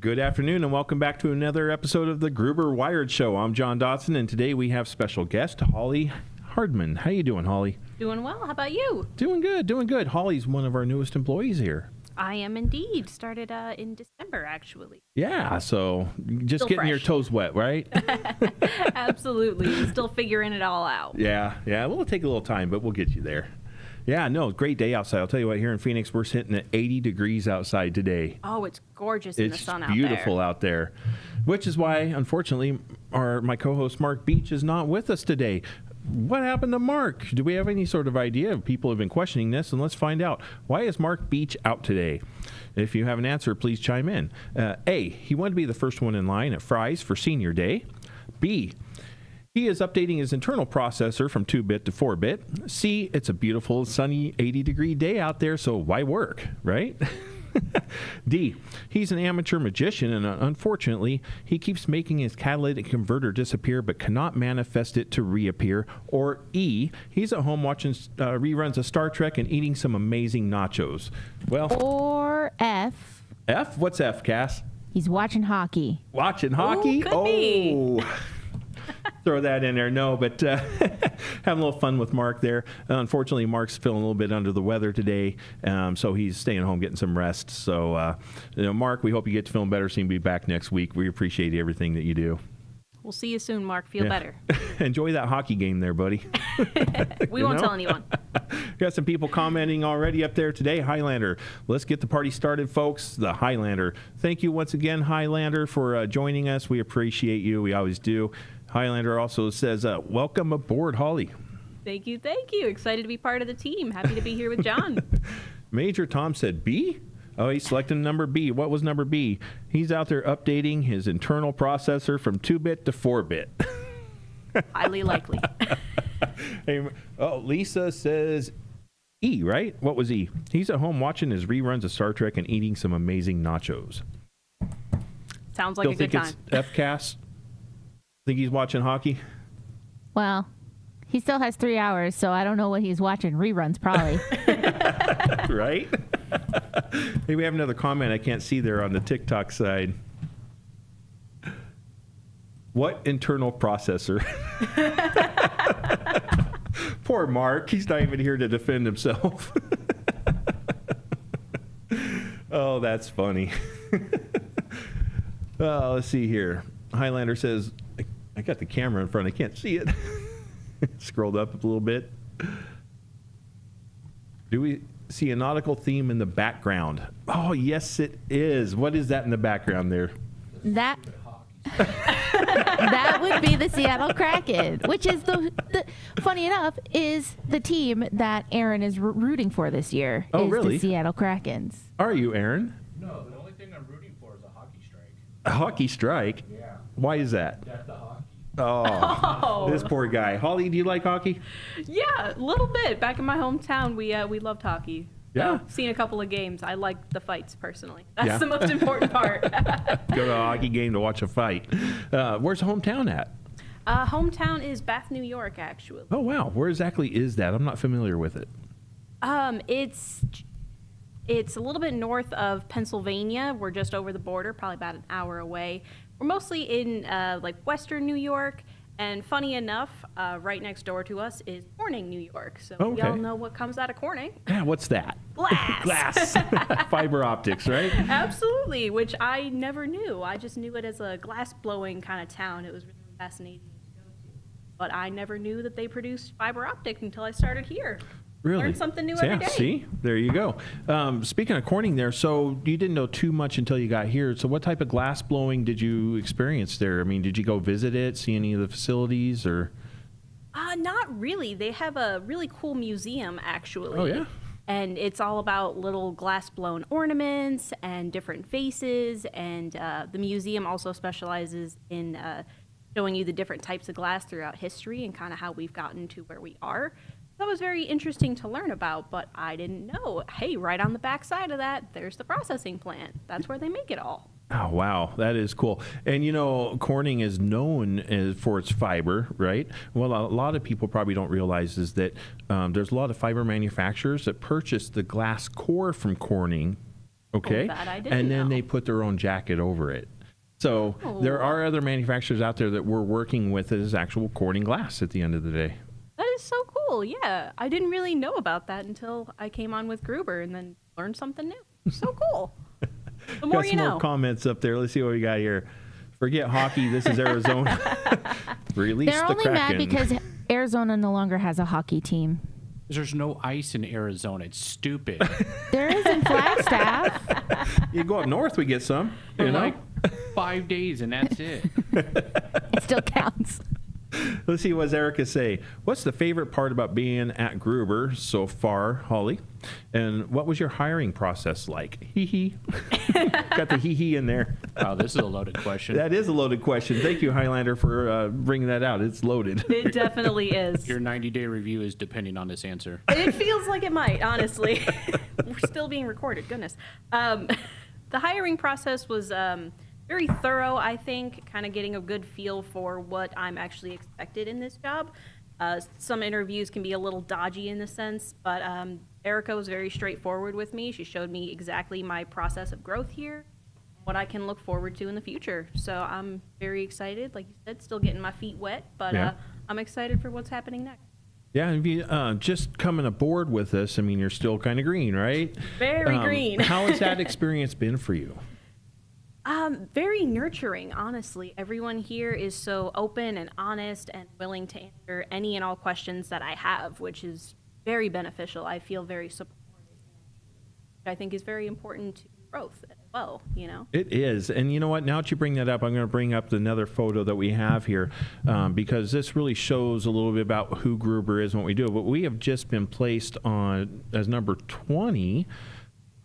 Good afternoon and welcome back to another episode of the Gruber Wired Show. I'm John Dotson and today we have special guest Hollie Hardman. How you doing, Hollie? Doing well. How about you? Doing good, doing good. Hollie's one of our newest employees here. I am indeed. Started in December, actually. Yeah, so just Still getting fresh. your toes wet, right? Absolutely. Still figuring it all out. Yeah. Well, it'll take a little time, but we'll get you there. Yeah, no, great day outside. I'll tell you what, here in Phoenix, we're sitting at 80 degrees outside today. Oh, it's gorgeous in the sun out there. It's beautiful out there, which is why, unfortunately, my co-host Mark Beach is not with us today. What happened to Mark? Do we have any sort of idea? People have been questioning this, and let's find out. Why is Mark Beach out today? If you have an answer, please chime in. A, he wanted to be the first one in line at Fry's for Senior Day. B, he is updating his internal processor from 2-bit to 4-bit. C, it's a beautiful, sunny, 80-degree day out there, so why work, right? D, he's an amateur magician, and unfortunately, he keeps making his catalytic converter disappear but cannot manifest it to reappear. Or E, he's at home watching reruns of Star Trek and eating some amazing nachos. Well, or F. F? What's F, Cass? He's watching hockey. Watching hockey? Ooh, could be. Throw that in there. No, but having a little fun with Mark there. Unfortunately, Mark's feeling a little bit under the weather today, so he's staying home getting some rest. So, Mark, we hope you get to feeling better so you can be back next week. We appreciate everything that you do. We'll see you soon, Mark. Feel better. Enjoy that hockey game there, buddy. We won't tell anyone. Got some people commenting already up there today. Highlander, let's get the party started, folks. The Highlander. Thank you once again, Highlander, for joining us. We appreciate you. We always do. Highlander also says, welcome aboard, Hollie. Thank you. Excited to be part of the team. Happy to be here with John. Major Tom said B? Oh, he's selecting number B. What was number B? He's out there updating his internal processor from 2-bit to 4-bit. Highly likely. Lisa says E, right? What was E? He's at home watching his reruns of Star Trek and eating some amazing nachos. Sounds like a good time. It's F-Cast? Think he's watching hockey? Well, he still has 3 hours, so I don't know what he's watching. Reruns, probably. Right? Hey, we have another comment I can't see there on the TikTok side. What internal processor? Poor Mark. He's not even here to defend himself. Oh, that's funny. Let's see here. Highlander says, I got the camera in front. I can't see it. Scrolled up a little bit. Do we see a nautical theme in the background? Oh, yes, it is. What is that in the background there? That would be the Seattle Kraken, which is the funny enough, is the team that Aaron is rooting for this year. Oh, is really? The Seattle Krakens. Are you, Aaron? No, the only thing I'm rooting for is a hockey strike. A hockey strike? Yeah. Why is that? That's the hockey. Oh, this poor guy. Hollie, do you like hockey? Yeah, a little bit. Back in my hometown, we loved hockey. Yeah. Seen a couple of games. I like the fights personally. That's Yeah. the most important part. Go to a hockey game to watch a fight. Where's hometown at? Hometown is Bath, New York, actually. Oh, wow. Where exactly is that? I'm not familiar with it. It's a little bit north of Pennsylvania. We're just over the border, probably about an hour away. We're mostly in Western New York, and funny enough, right next door to us is Corning, New York. So we all know what comes out of Corning. Yeah, what's that? Glass. Glass. Fiber optics, right? Absolutely, which I never knew. I just knew it as a glass-blowing kind of town. It was really fascinating to go to. But I never knew that they produced fiber optic until I started here. Really? Learn something new every day. See, there you go. Speaking of Corning there, so you didn't know too much until you got here. So what type of glass blowing did you experience there? I mean, did you go visit it, see any of the facilities, or? Not really. They have a really cool museum, actually. Oh, yeah? And it's all about little glass-blown ornaments and different faces. And the museum also specializes in showing you the different types of glass throughout history and kind of how we've gotten to where we are. That was very interesting to learn about, but I didn't know. Hey, right on the back side of that, there's the processing plant. That's where they make it all. Oh, wow. That is cool. And, Corning is known for its fiber, right? Well, a lot of people probably don't realize is that there's a lot of fiber manufacturers that purchase the glass core from Corning Okay. that I didn't And then know. they put their own jacket over it. So there are other manufacturers out there that we're working with as actual cording glass at the end of the day. That is so cool. Yeah. I didn't really know about that until I came on with Gruber and then learned something new. So cool. The more Got you some know. more comments up there. Let's see what we got here. Forget hockey. This is Arizona. Release They're the only mad Kraken. because Arizona no longer has a hockey team. There's no ice in Arizona. It's stupid. There is in Flagstaff. You go up north, we get some. You For know. like 5 days, and that's it. It still counts. Let's see what Erica say. What's the favorite part about being at Gruber so far, Holly? And what was your hiring process like? Hee hee. Got the hee hee in there. Wow, this is a loaded question. That is a loaded question. Thank you, Highlander, for bringing that out. It's loaded. It definitely is. Your 90-day review is depending on this answer. It feels like it might, honestly. We're still being recorded. Goodness. The hiring process was very thorough, I think, kind of getting a good feel for what I'm actually expected in this job. Some interviews can be a little dodgy in the sense, but Erica was very straightforward with me. She showed me exactly my process of growth here, what I can look forward to in the future. So I'm very excited. Like you said, still getting my feet wet, but Yeah. I'm excited for what's happening next. Yeah, if you just coming aboard with us, I mean, you're still kind of green, right? Very green. How has that experience been for you? Very nurturing, honestly. Everyone here is so open and honest and willing to answer any and all questions that I have, which is very beneficial. I feel very supported, which I think is very important to growth as well, you know? It is. And you know what? Now that you bring that up, I'm going to bring up another photo that we have here because this really shows a little bit about who Gruber is and what we do. But we have just been placed on as number 20.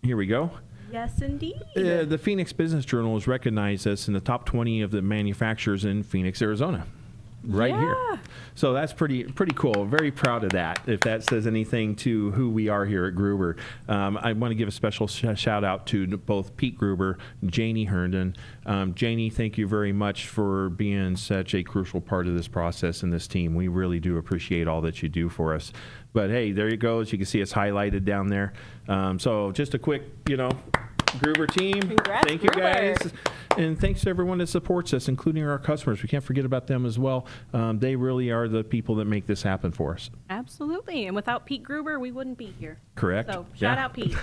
Here we go. Yes, indeed. The Phoenix Business Journal has recognized us in the top 20 of the manufacturers in Phoenix, Arizona. Right here. So that's pretty cool. Very proud of that, if that says anything to who we are here at Gruber. I want to give a special shout out to both Pete Gruber and Janie Herndon. Janie, thank you very much for being such a crucial part of this process and this team. We really do appreciate all that you do for us. But hey, there you go. As you can see, it's highlighted down there. So just a quick, Gruber team. Congrats, Thank you, Gruber. guys. And thanks to everyone that supports us, including our customers. We can't forget about them as well. They really are the people that make this happen for us. Absolutely. And without Pete Gruber, we wouldn't be here. Correct. So shout Yeah. out Pete.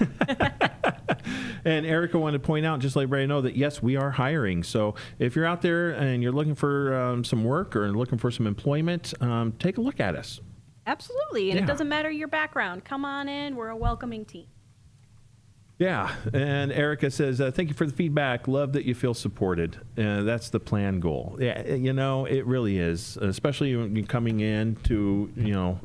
And Erica wanted to point out, just let everybody know that, yes, we are hiring. So if you're out there and you're looking for some work or looking for some employment, take a look at us. Absolutely. And Yeah. it doesn't matter your background. Come on in. We're a welcoming team. Yeah, and Erica says, thank you for the feedback. Love that you feel supported. That's the plan goal. Yeah, it really is, especially when you're coming in to,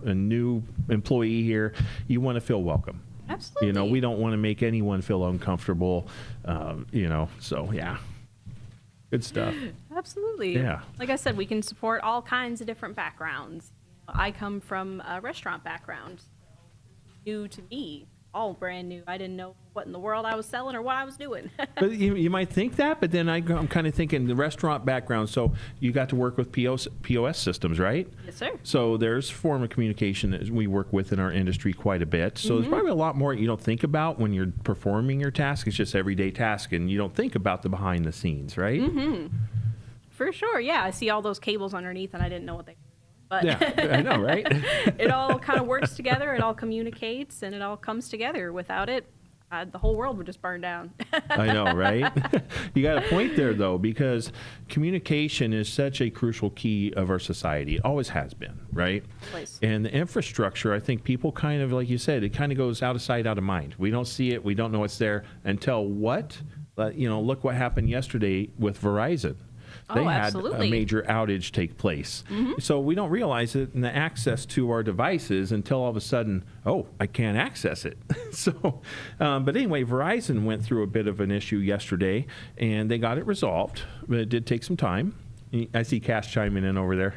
a new employee here. You want to feel welcome. Absolutely. We don't want to make anyone feel uncomfortable, so yeah. Good stuff. Absolutely. Yeah. Like I said, we can support all kinds of different backgrounds. I come from a restaurant background. New to me. All brand new. I didn't know what in the world I was selling or what I was doing. But you might think that, but then I'm kind of thinking the restaurant background. So you got to work with POS systems, right? Yes, sir. So there's a form of communication that we work with in our industry quite a bit. So there's probably a lot more you don't think about when you're performing your task. It's just everyday task, and you don't think about the behind the scenes, right? For sure. Yeah. I see all those cables underneath and I didn't know what they were. But Yeah, I know, right? it all kind of works together. It all communicates and it all comes together. Without it, the whole world would just burn down. I know, right? You got a point there, though, because communication is such a crucial key of our society. It always has been, right? Always. And the infrastructure, I think people kind of, like you said, it kind of goes out of sight, out of mind. We don't see it. We don't know it's there until what? Look what happened yesterday with Verizon. They Oh, had absolutely. a major outage take place. So we don't realize it in the access to our devices until all of a sudden, I can't access it. But anyway, Verizon went through a bit of an issue yesterday, and they got it resolved. But it did take some time. I see Cass chiming in over there.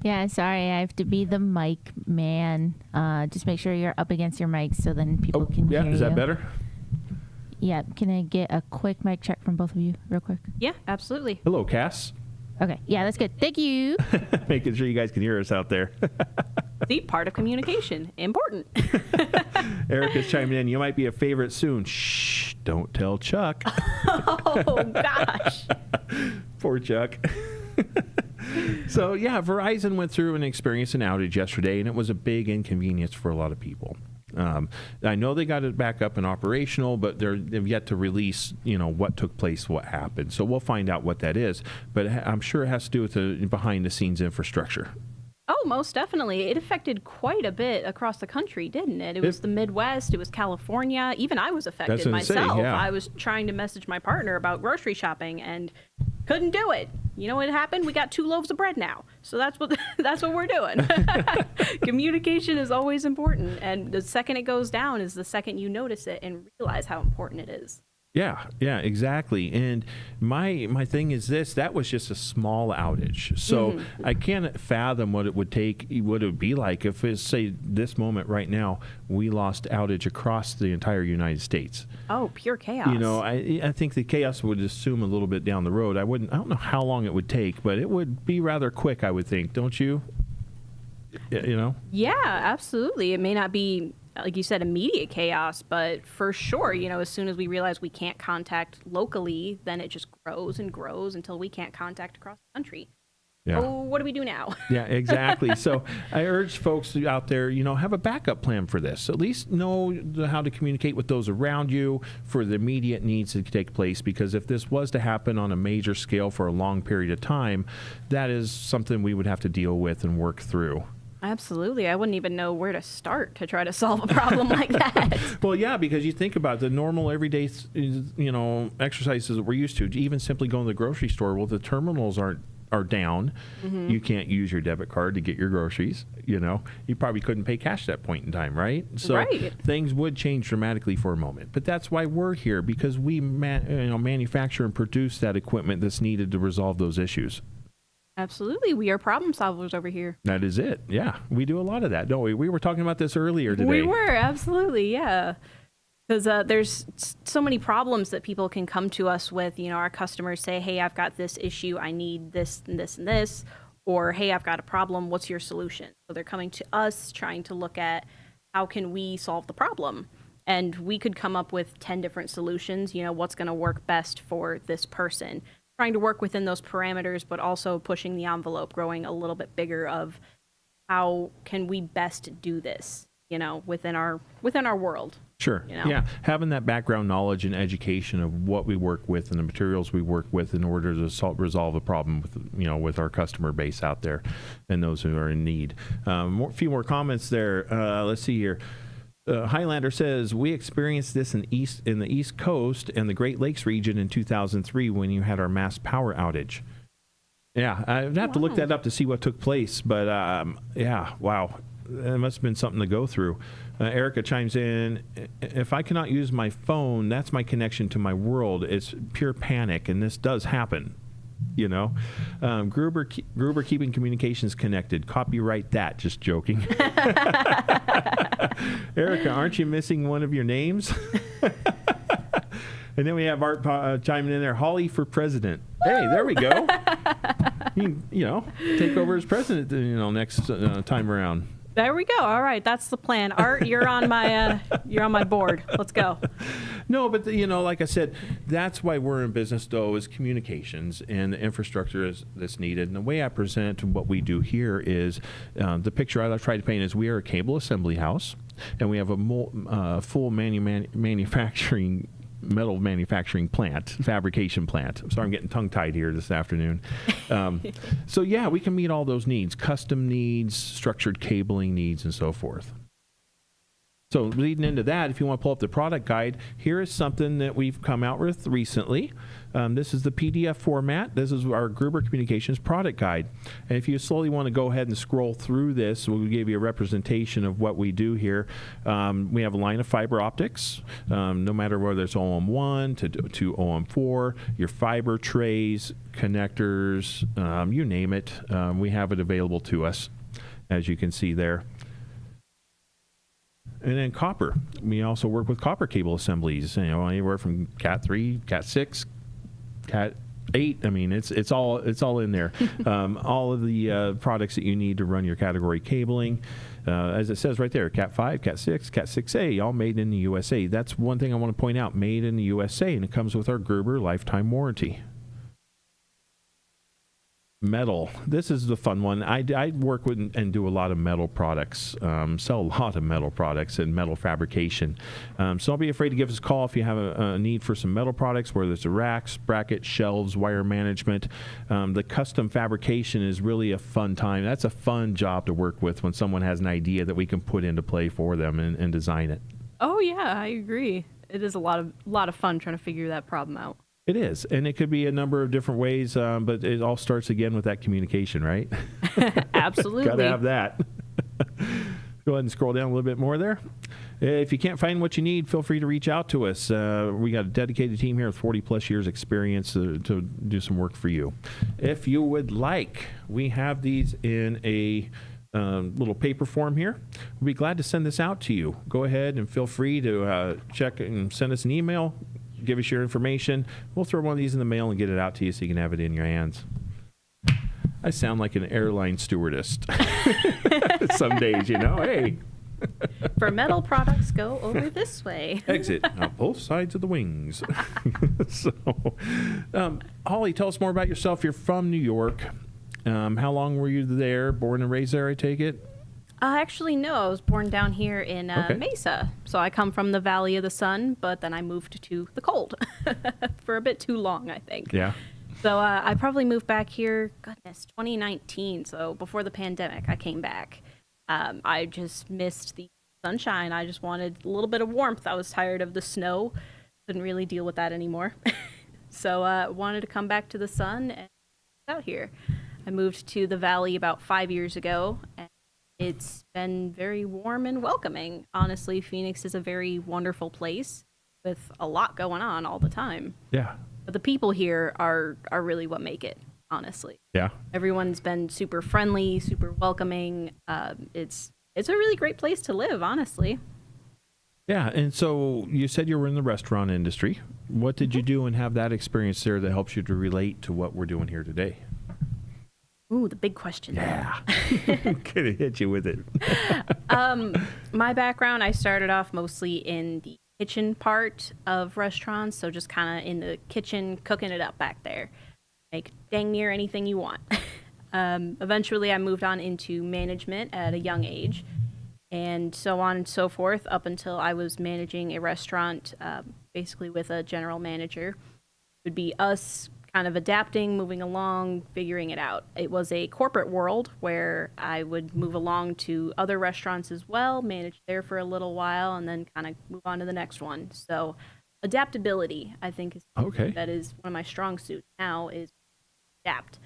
Yeah, sorry, I have to be the mic man. Just make sure you're up against your mic so then people can hear you. Is that better? Yeah, can I get a quick mic check from both of you real quick? Yeah, absolutely. Hello, Cass. Okay, yeah, that's good. Thank you. Making sure you guys can hear us out there. See, part of communication. Important. Erica's chiming in. You might be a favorite soon. Shh. Don't tell Chuck. Oh, gosh. Poor Chuck. So, yeah, Verizon went through and experienced an outage yesterday, and it was a big inconvenience for a lot of people. I know they got it back up and operational, but they've yet to release, what took place, what happened. So we'll find out what that is. But I'm sure it has to do with the behind-the-scenes infrastructure. Oh, most definitely. It affected quite a bit across the country, didn't it? It was the Midwest. It was California. Even I was affected myself. Yeah. I was trying to message my partner about grocery shopping and couldn't do it. You know what happened? We got 2 loaves of bread now. So that's what we're doing. Communication is always important. And the second it goes down is the second you notice it and realize how important it is. Yeah, exactly. And my thing is that was just a small outage. So I can't fathom what it would be like if it's, say, this moment right now, we lost outage across the entire United States. Oh, pure chaos. I think the chaos would assume a little bit down the road. I don't know how long it would take, but it would be rather quick, I would think. Don't you? Yeah, absolutely. It may not be, like you said, immediate chaos, but for sure, as soon as we realize we can't contact locally, then it just grows and grows until we can't contact across the country. Yeah. Oh, what do we do now? Yeah, exactly. So I urge folks out there, have a backup plan for this. At least know how to communicate with those around you for the immediate needs to take place. Because if this was to happen on a major scale for a long period of time, that is something we would have to deal with and work through. Absolutely. I wouldn't even know where to start to try to solve a problem like that. Well, yeah, because you think about the normal everyday, exercises that we're used to. Even simply going to the grocery store, well, the terminals are down. You can't use your debit card to get your groceries. You probably couldn't pay cash at that point in time, right? So things would change dramatically for a moment. But that's why we're here, because we manufacture and produce that equipment that's needed to resolve those issues. Absolutely. We are problem solvers over here. That is it. Yeah. We do a lot of that, don't we? We were talking about this earlier today. We were. Absolutely. Yeah. Because there's so many problems that people can come to us with. Our customers say, hey, I've got this issue. I need this and this and this. Or, hey, I've got a problem. What's your solution? So they're coming to us trying to look at how can we solve the problem. And we could come up with 10 different solutions. What's going to work best for this person. Trying to work within those parameters, but also pushing the envelope, growing a little bit bigger of how can we best do this, within our world. Sure. Yeah. Having that background knowledge and education of what we work with and the materials we work with in order to resolve a problem with our customer base out there and those who are in need. A few more comments there. Let's see here. Highlander says, we experienced this in the East Coast and the Great Lakes region in 2003 when you had our mass power outage. Yeah, I'd have to look that up to see what took place. But, wow. It must have been something to go through. Erica chimes in, if I cannot use my phone, that's my connection to my world. It's pure panic, and this does happen. Gruber keeping communications connected. Copyright that. Just joking. Erica, aren't you missing one of your names? And then we have Art chiming in there. Hollie for president. Hey, there we go. Take over as president. Next time around. There we go. All right, that's the plan. Art, you're on my board. Let's go. No, but like I said, that's why we're in business, though, is communications and the infrastructure that's needed. And the way I present what we do here is the picture I try to paint is we are a cable assembly house, and we have a full manufacturing. Metal manufacturing plant, fabrication plant. Sorry, I'm getting tongue-tied here this afternoon. So, yeah, we can meet all those needs, custom needs, structured cabling needs, and so forth. So leading into that, if you want to pull up the product guide, here is something that we've come out with recently. This is the PDF format. This is our Gruber Communications product guide. And if you slowly want to go ahead and scroll through this, we'll give you a representation of what we do here. We have a line of fiber optics, no matter whether it's OM1 to OM4, your fiber trays, connectors, you name it. We have it available to us, as you can see there. And then copper. We also work with copper cable assemblies, anywhere from Cat 3, Cat 6, Cat 8. I mean, it's all in there. All of the products that you need to run your category cabling, as it says right there, Cat 5, Cat 6, Cat 6A, all made in the USA. That's one thing I want to point out, made in the USA, and it comes with our Gruber lifetime warranty. Metal. This is the fun one. I work with and do a lot of metal products, sell a lot of metal products and metal fabrication. So don't be afraid to give us a call if you have a need for some metal products, whether it's racks, brackets, shelves, wire management. The custom fabrication is really a fun time. That's a fun job to work with when someone has an idea that we can put into play for them and design it. Oh yeah, I agree. It is a lot of fun trying to figure that problem out. It is, and it could be a number of different ways, but it all starts again with that communication, right? Absolutely. Got to have that. Go ahead and scroll down a little bit more there. If you can't find what you need, feel free to reach out to us. We got a dedicated team here with 40-plus years experience to do some work for you. If you would like, we have these in a little paper form here. We'll be glad to send this out to you. Go ahead and feel free to check and send us an email. Give us your information. We'll throw one of these in the mail and get it out to you so you can have it in your hands. I sound like an airline stewardess some days, you know. Hey. For metal products, go over this way. Exit on both sides of the wings. So, Hollie, tell us more about yourself. You're from New York. How long were you there? Born and raised there, I take it? Actually, no. I was born down here in Mesa. So I come from the Valley of the Sun, but then I moved to the cold for a bit too long, I think. Yeah. So I probably moved back here, 2019. So before the pandemic, I came back. I just missed the sunshine. I just wanted a little bit of warmth. I was tired of the snow. Couldn't really deal with that anymore. So I wanted to come back to the sun and out here. I moved to the Valley about 5 years ago, and it's been very warm and welcoming. Honestly, Phoenix is a very wonderful place with a lot going on all the time. Yeah. But the people here are really what make it, honestly. Yeah. Everyone's been super friendly, super welcoming. It's a really great place to live, honestly. Yeah. And so you said you were in the restaurant industry. What did you do and have that experience there that helps you to relate to what we're doing here today? Ooh, the big question. Yeah. Gonna hit you with it. My background, I started off mostly in the kitchen part of restaurants, so just kind of in the kitchen, cooking it up back there. Make dang near anything you want. Eventually, I moved on into management at a young age, and so on and so forth, up until I was managing a restaurant, basically with a general manager. It would be us kind of adapting, moving along, figuring it out. It was a corporate world where I would move along to other restaurants as well, manage there for a little while, and then kind of move on to the next one. So adaptability, I think, is something that is one of my strong suits now, is adapt.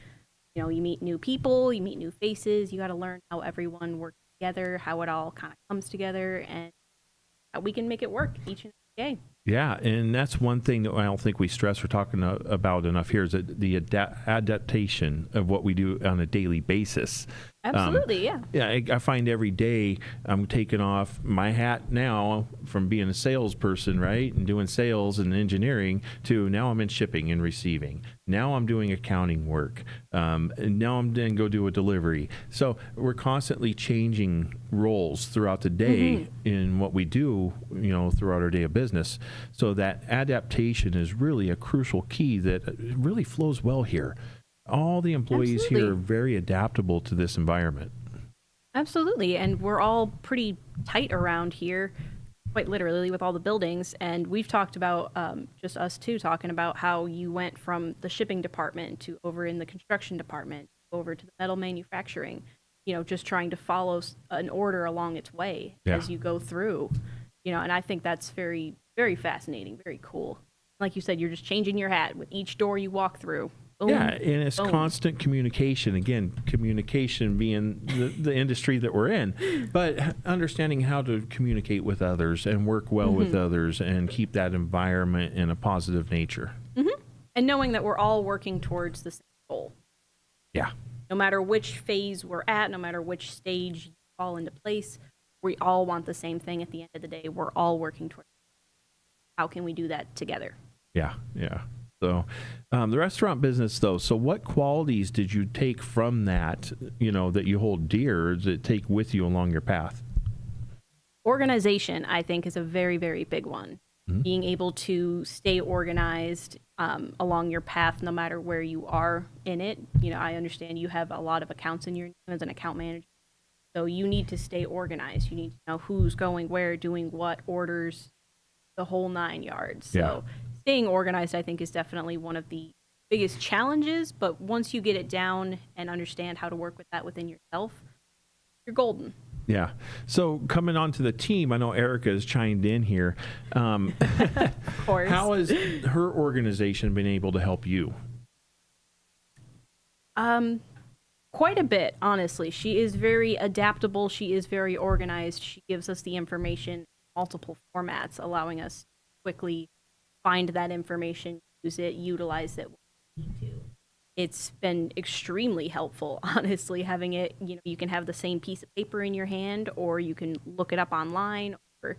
You know, you meet new people, you meet new faces, you got to learn how everyone works together, how it all kind of comes together, and how we can make it work each and every day. Yeah, and that's one thing that I don't think we stress or talking about enough here is that the adaptation of what we do on a daily basis. Absolutely, yeah. Yeah, I find every day I'm taking off my hat now from being a salesperson, right, and doing sales and engineering to now I'm in shipping and receiving. Now I'm doing accounting work. And now I'm going to go do a delivery. So we're constantly changing roles throughout the day in what we do, you know, throughout our day of business. So that adaptation is really a crucial key that really flows well here. All the employees here are very adaptable to this environment. Absolutely. And we're all pretty tight around here, quite literally, with all the buildings. And we've talked about, just us two, talking about how you went from the shipping department to over in the construction department, over to the metal manufacturing, you know, just trying to follow an order along its way as you go through, you know, and I think that's very, very fascinating, very cool. Like you said, you're just changing your hat with each door you walk through. Boom, yeah, and it's constant communication. Again, communication being the industry that we're in, but understanding how to communicate with others and work well with others and keep that environment in a positive nature. And knowing that we're all working towards the same goal. Yeah. No matter which phase we're at, no matter which stage you fall into place, we all want the same thing at the end of the day. We're all working towards. How can we do that together? Yeah, yeah. So, the restaurant business, though. So, what qualities did you take from that? That you hold dear, that take with you along your path? Organization, I think, is a very, very big one. Being able to stay organized along your path, no matter where you are in it. I understand you have a lot of accounts in your name as an account manager. So you need to stay organized. You need to know who's going where, doing what, orders, the whole 9 yards. So staying organized, I think, is definitely one of the biggest challenges. But once you get it down and understand how to work with that within yourself, you're golden. Yeah. So coming on to the team, I know Erica has chimed in here. Of course. How has her organization been able to help you? Quite a bit, honestly. She is very adaptable. She is very organized. She gives us the information in multiple formats, allowing us to quickly find that information, use it, utilize it when we need to. It's been extremely helpful, honestly, having it. You can have the same piece of paper in your hand, or you can look it up online, or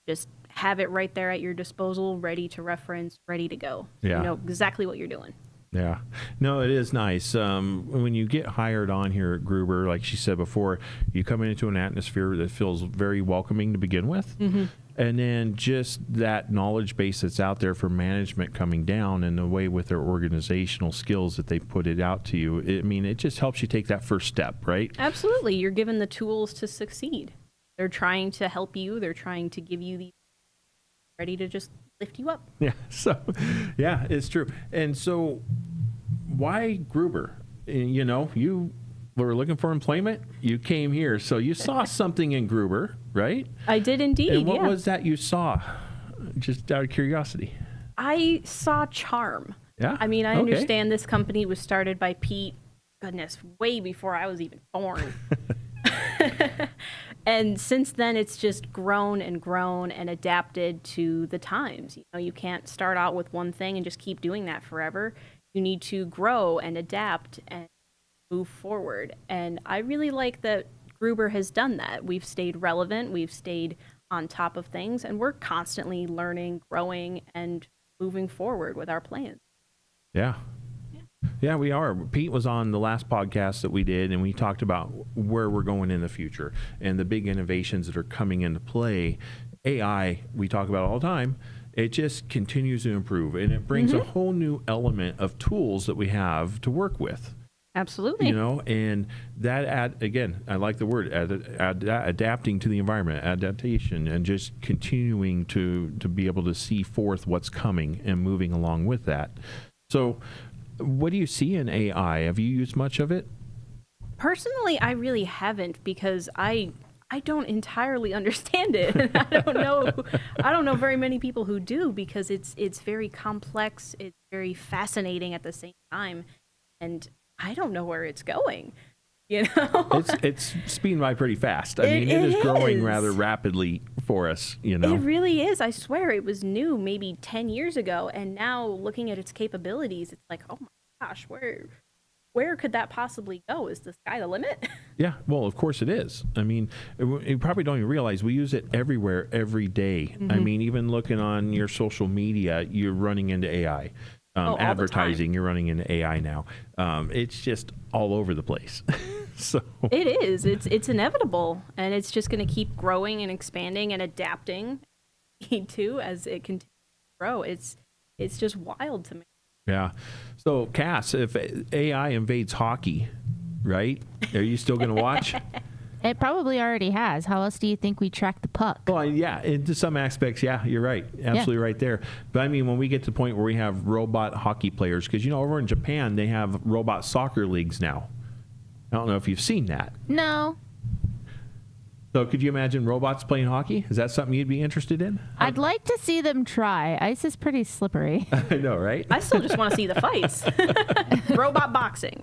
just have it right there at your disposal, ready to reference, ready to go. So Yeah. you know exactly what you're doing. Yeah. No, it is nice. When you get hired on here at Gruber, like she said before, you come into an atmosphere that feels very welcoming to begin with. And then just that knowledge base that's out there for management coming down, and the way with their organizational skills that they put it out to you. It just helps you take that first step, right? Absolutely. You're given the tools to succeed. They're trying to help you. They're trying to give you the ready to just lift you up. Yeah. So, yeah, it's true. And so why Gruber? You were looking for employment. You came here. So you saw something in Gruber, right? I did indeed. And what yeah. was that you saw? Just out of curiosity. I saw charm. Yeah. I Okay. understand this company was started by Pete, goodness, way before I was even born. And since then, it's just grown and adapted to the times. You can't start out with one thing and just keep doing that forever. You need to grow and adapt and move forward. And I really like that Gruber has done that. We've stayed relevant. We've stayed on top of things, and we're constantly learning, growing, and moving forward with our plans. Yeah. Yeah, we are. Pete was on the last podcast that we did, and we talked about where we're going in the future and the big innovations that are coming into play. AI, we talk about all the time. It just continues to improve, and it brings a whole new element of tools that we have to work with. Absolutely. And that again, I like the word adapting to the environment, adaptation, and just continuing to be able to see forth what's coming and moving along with that. So, what do you see in AI? Have you used much of it? Personally, I really haven't, because I don't entirely understand it. And I don't know very many people who do, because it's very complex. It's very fascinating at the same time, and I don't know where it's going. It's speeding by pretty fast. It is growing rather rapidly for us. It really is. I swear it was new maybe 10 years ago, and now looking at its capabilities, it's like, oh my gosh, where could that possibly go? Is the sky the limit? Yeah, well, of course it is. You probably don't even realize we use it everywhere, every day. Even looking on your social media, you're running into AI. Advertising, you're running into AI now. It's just all over the place. So it is. It's inevitable, and it's just going to keep growing and expanding and adapting too as it continues to grow. It's just wild to me. Yeah. So Cass, if AI invades hockey, right? Are you still going to watch? It probably already has. How else do you think we track the puck? Well, yeah, into some aspects, yeah, you're right. Absolutely right there. But when we get to the point where we have robot hockey players, because, over in Japan, they have robot soccer leagues now. I don't know if you've seen that. No. So could you imagine robots playing hockey? Is that something you'd be interested in? I'd like to see them try. Ice is pretty slippery. I know, right? I still just want to see the fights. Robot boxing.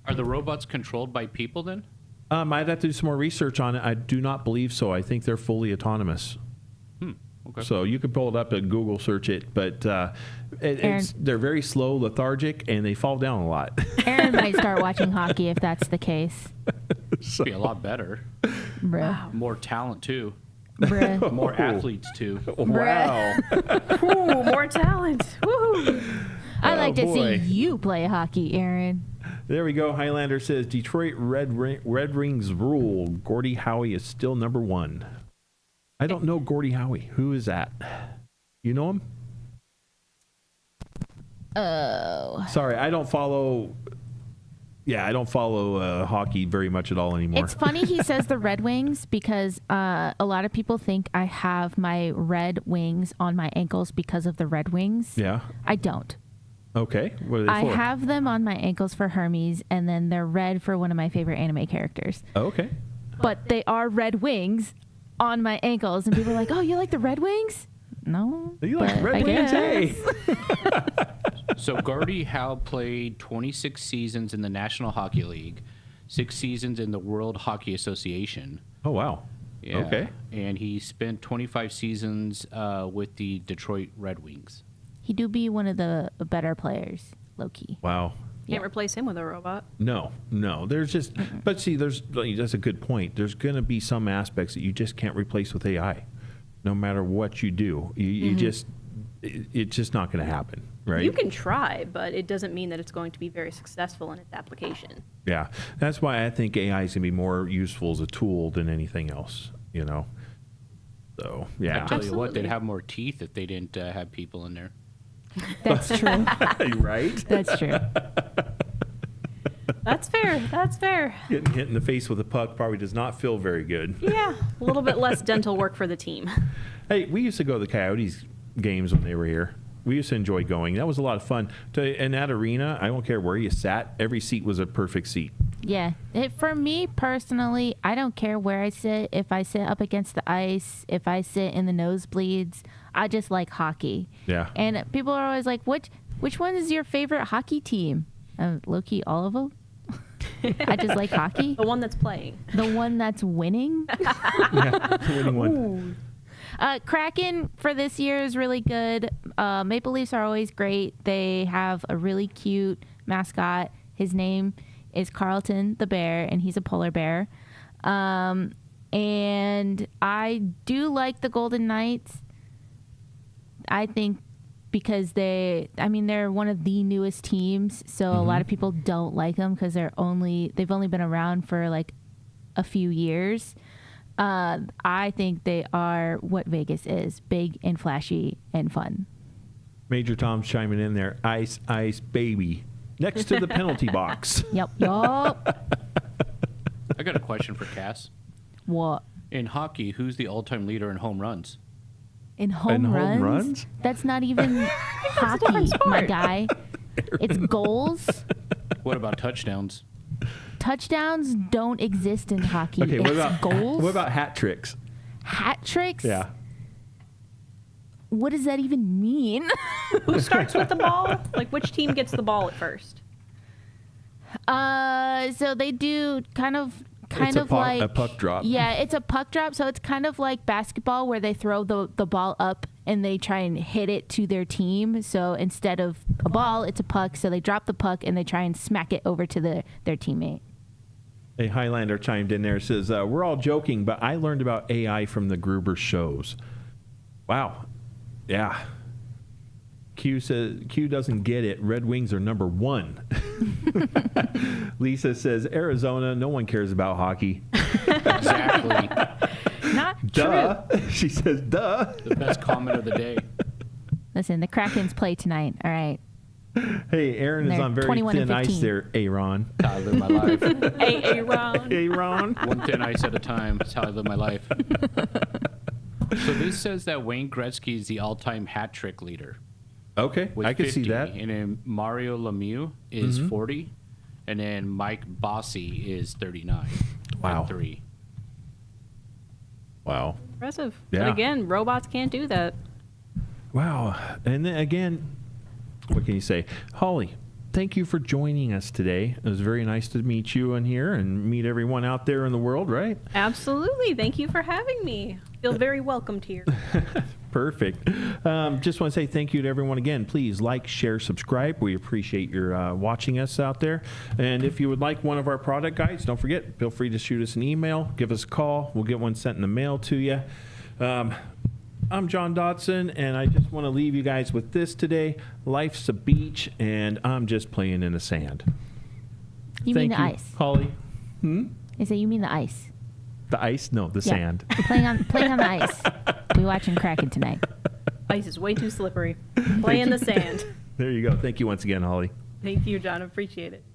Are the robots controlled by people then? I'd have to do some more research on it. I do not believe so. I think they're fully autonomous. Okay. So you could pull it up and Google search it, but they're very slow, lethargic, and they fall down a lot. Aaron might start watching hockey if that's the case. Be a lot better. Bruh. More talent too. Bruh. More athletes too. Wow. Ooh, more talent. Woo. I like to see boy. you play hockey, Aaron. There we go. Highlander says Detroit Red Wings rule. Gordie Howe is still number 1. I don't know Gordie Howe. Who is that? You know him? Oh. Sorry, I don't follow. Yeah, I don't follow hockey very much at all anymore. It's funny he says the Red Wings because a lot of people think I have my red wings on my ankles because of the Red Wings. Yeah. I don't. Okay. What are they I for? have them on my ankles for Hermes, and then they're red for one of my favorite anime characters. Oh, okay. But they are Red Wings on my ankles, and people are like, "Oh, you like the Red Wings?" No. You like but Red I Wings? guess. Hey. So Gordie Howe played 26 seasons in the National Hockey League, 6 seasons in the World Hockey Association. Oh, wow. Yeah. Okay. And he spent 25 seasons with the Detroit Red Wings. He do be one of the better players, low key. Wow. Can't replace him with a robot. No. There's just, but see, that's a good point. There's going to be some aspects that you just can't replace with AI. No matter what you do, you just, it's just not going to happen, right? You can try, but it doesn't mean that it's going to be very successful in its application. Yeah. That's why I think AI is going to be more useful as a tool than anything else, you know? So, yeah. I tell you what, Absolutely. they'd have more teeth if they didn't have people in there. That's true. Right? That's true. That's fair. That's fair. Getting hit in the face with a puck probably does not feel very good. Yeah, a little bit less dental work for the team. Hey, we used to go to the Coyotes games when they were here. We used to enjoy going. That was a lot of fun. In that arena, I don't care where you sat. Every seat was a perfect seat. Yeah. For me personally, I don't care where I sit. If I sit up against the ice, if I sit in the nosebleeds, I just like hockey. Yeah. And people are always like, which one is your favorite hockey team? Low-key, all of them. I just like hockey. The one that's playing. The one that's winning. Yeah, the winning one. Kraken for this year is really good. Maple Leafs are always great. They have a really cute mascot. His name is Carlton the bear, and he's a polar bear. And I do like the Golden Knights. I think because they're one of the newest teams, so a lot of people don't like them because they've only been around for like a few years. I think they are what Vegas is: big and flashy and fun. Major Tom's chiming in there. Ice, ice, baby. Next to the penalty box. Yep. I got a question for Cass. What? In hockey, who's the all-time leader in home runs? In home runs? That's not even hockey, my guy. It's goals. What about touchdowns? Touchdowns don't exist in hockey. Okay, it's what about goals? What about hat tricks? Hat tricks? Yeah. What does that even mean? Who starts with the ball? Like, which team gets the ball at first? So they do kind of a puck drop. Yeah, it's a puck drop. So it's kind of like basketball where they throw the ball up and they try and hit it to their team. So instead of a ball, it's a puck. So they drop the puck and they try and smack it over to their teammate. A Highlander chimed in there, says, we're all joking, but I learned about AI from the Gruber shows. Wow. Yeah. Q says Q doesn't get it. Red Wings are number 1. Lisa says Arizona. No one cares about hockey. Exactly. Not Duh. true. She says, duh. The best comment of the day. Listen, the Krakens play tonight. All right. Hey, Aaron is They're on very 21 and thin ice 15. there, Aaron. How I live my life. Aaron. Aaron. One thin ice at a time. That's how I live my life. So this says that Wayne Gretzky is the all-time hat trick leader. Okay, With I can 50, see that. And then Mario Lemieux is 40. And then Mike Bossy is 39. Wow. At 3. Wow. Impressive. Yeah. But again, robots can't do that. Wow. And then again, what can you say? Hollie, thank you for joining us today. It was very nice to meet you in here and meet everyone out there in the world, right? Absolutely. Thank you for having me. Feel very welcomed here. Perfect. Just want to say thank you to everyone again. Please like, share, subscribe. We appreciate your watching us out there. And if you would like one of our product guides, don't forget, feel free to shoot us an email, give us a call. We'll get one sent in the mail to you. I'm John Dotson, and I just want to leave you guys with this today. Life's a beach, and I'm just playing in the sand. You mean the ice? Holly? I say you mean the ice. The ice? No, the sand. Playing on the ice. We watching Kraken tonight. Ice is way too slippery. Play in the sand. There you go. Thank you once again, Holly. Thank you, John. Appreciate it.